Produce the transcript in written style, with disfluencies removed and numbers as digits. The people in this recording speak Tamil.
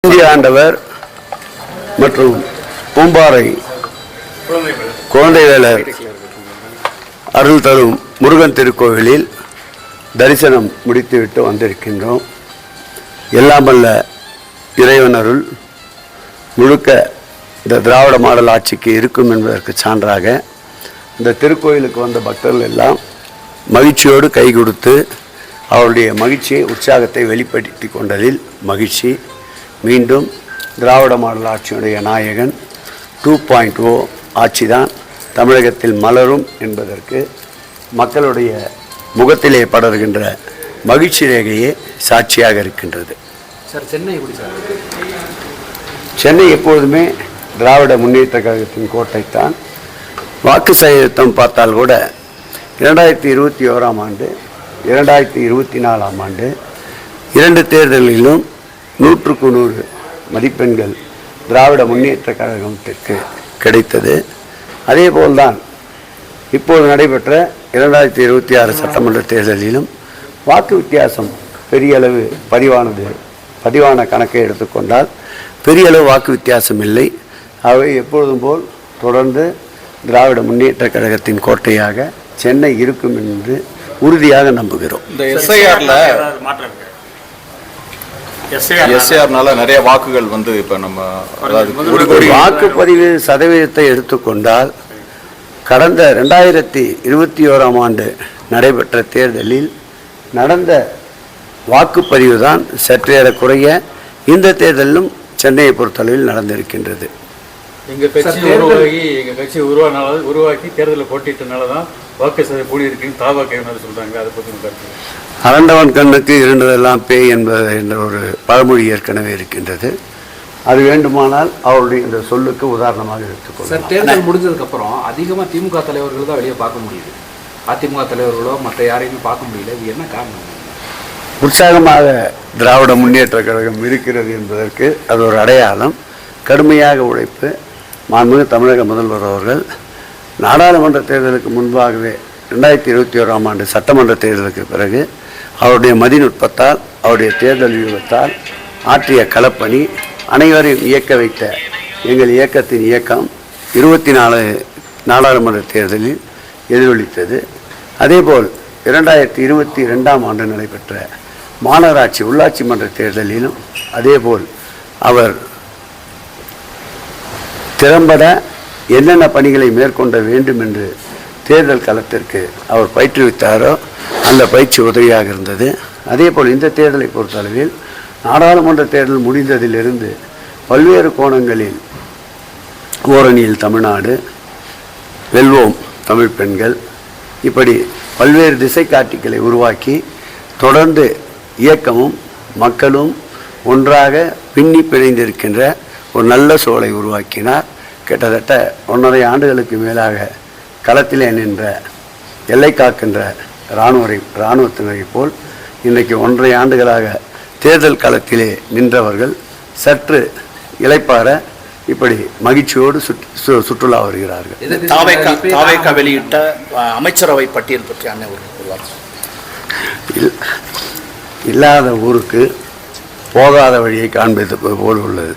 இந்திய ஆண்டவர் மற்றும் பூம்பாறை குழந்தைவேலர் அருள் தரும் முருகன் திருக்கோவிலில் தரிசனம் முடித்துவிட்டு வந்திருக்கின்றோம். எல்லாம் வல்ல இறைவன் அருள் முழுக்க இந்த திராவிட மாடல் ஆட்சிக்கு இருக்கும் என்பதற்கு சான்றாக இந்த திருக்கோயிலுக்கு வந்த பக்தர்கள் எல்லாம் மகிழ்ச்சியோடு கை கொடுத்து அவருடைய மகிழ்ச்சியை உற்சாகத்தை வெளிப்படுத்தி கொண்டதில் மகிழ்ச்சி. மீண்டும் திராவிட மாடல் ஆட்சியுடைய நாயகன் 2.0 ஆட்சிதான் தமிழகத்தில் மலரும் என்பதற்கு மக்களுடைய முகத்திலே படர்கின்ற மகிழ்ச்சி ரேகையே சாட்சியாக இருக்கின்றது. சார், சென்னை எப்படி சார்? சென்னை எப்போதுமே திராவிட முன்னேற்ற கழகத்தின் கோட்டைத்தான். வாக்கு சதவீதம் பார்த்தால் கூட 2021 ஆண்டு 2024 ஆண்டு 2 தேர்தலிலும் 100க்கு 100 மதிப்பெண்கள் திராவிட முன்னேற்ற கழகத்திற்கு கிடைத்தது. அதே போல்தான் இப்போது நடைபெற்ற 2026 சட்டமன்ற தேர்தலிலும் வாக்கு வித்தியாசம் பெரிய அளவு பதிவான கணக்கை எடுத்துக்கொண்டால் பெரிய அளவு வாக்கு வித்தியாசம் இல்லை. அவை எப்பொழுதும் போல் தொடர்ந்து திராவிட முன்னேற்ற கழகத்தின் கோட்டையாக சென்னை இருக்கும் என்று உறுதியாக நம்புகிறோம். இந்த எஸ்ஐஆர்னால நிறைய வாக்குகள் வந்து இப்போ நம்ம வாக்குப்பதிவு சதவீதத்தை எடுத்துக்கொண்டால் கடந்த 2021 ஆண்டு நடைபெற்ற தேர்தலில் நடந்த வாக்குப்பதிவு தான் சற்றேறக்குறைய இந்த தேர்தலிலும் சென்னையை பொறுத்தளவில் நடந்திருக்கின்றது. எங்கள் கட்சி உருவாக்கி தேர்தலில் போட்டிட்டனால தான் வாக்கு சதவீதம் கூடி இருக்குன்னு தாவாக்க சொல்கிறாங்க. அதை பற்றி கருத்து. அரண்டவன் கண்ணுக்கு இருண்டதெல்லாம் பேய் என்ற ஒரு பழமொழி ஏற்கனவே இருக்கின்றது. அது வேண்டுமானால் அவருடைய இந்த சொல்லுக்கு உதாரணமாக எடுத்துக்கொள்ளும். சார், தேர்தல் முடிஞ்சதுக்கப்புறம் அதிகமாக திமுக தலைவர்கள் தான் வெளியே பார்க்க முடியுது. அதிமுக தலைவர்களோ மற்ற யாரையுமே பார்க்க முடியல. இது என்ன காரணம்? உற்சாகமாக திராவிட முன்னேற்ற கழகம் இருக்கிறது என்பதற்கு அது ஒரு அடையாளம். கடுமையாக உழைப்பு மாண்புமிகு தமிழக முதல்வர் அவர்கள் நாடாளுமன்ற தேர்தலுக்கு முன்பாகவே 2021 ஆண்டு சட்டமன்ற தேர்தலுக்கு பிறகு அவருடைய மதிநுட்பத்தால் அவருடைய தேர்தல் வியூகத்தால் ஆற்றிய களப்பணி அனைவரையும் இயக்க வைத்த எங்கள் இயக்கத்தின் இயக்கம் 24 நாடாளுமன்ற தேர்தலில் எதிரொலித்தது. அதேபோல் 2022 ஆண்டு நடைபெற்ற மாநகராட்சி உள்ளாட்சி மன்ற தேர்தலிலும் அதேபோல் அவர் திறம்பட என்னென்ன பணிகளை மேற்கொள்ள வேண்டும் என்று தேர்தல் களத்திற்கு அவர் பயிற்றுவித்தாரோ அந்த பயிற்சி உதவியாக இருந்தது. அதேபோல் இந்த தேர்தலை பொறுத்தளவில் நாடாளுமன்ற தேர்தல் முடிந்ததிலிருந்து பல்வேறு கோணங்களில் ஓரணியில் தமிழ்நாடு, வெல்வோம் தமிழ் பெண்கள், இப்படி பல்வேறு திசை காட்டிகளை உருவாக்கி தொடர்ந்து இயக்கமும் மக்களும் ஒன்றாக பின்னி பிணைந்திருக்கின்ற ஒரு நல்ல சூழலை உருவாக்கினார். கிட்டத்தட்ட 1.5 ஆண்டுகளுக்கு மேலாக களத்திலே நின்ற எல்லை காக்கின்ற இராணுவத்தினரை போல் இன்றைக்கு 1.5 ஆண்டுகளாக தேர்தல் களத்திலே நின்றவர்கள் சற்று இளைப்பாற இப்படி மகிழ்ச்சியோடு சுற்றுலா வருகிறார்கள். தாவேகா வெளியிட்ட அமைச்சரவை பட்டியல் பற்றி இல்லாத ஊருக்கு போகாத வழியை காண்பிப்பது போல் உள்ளது.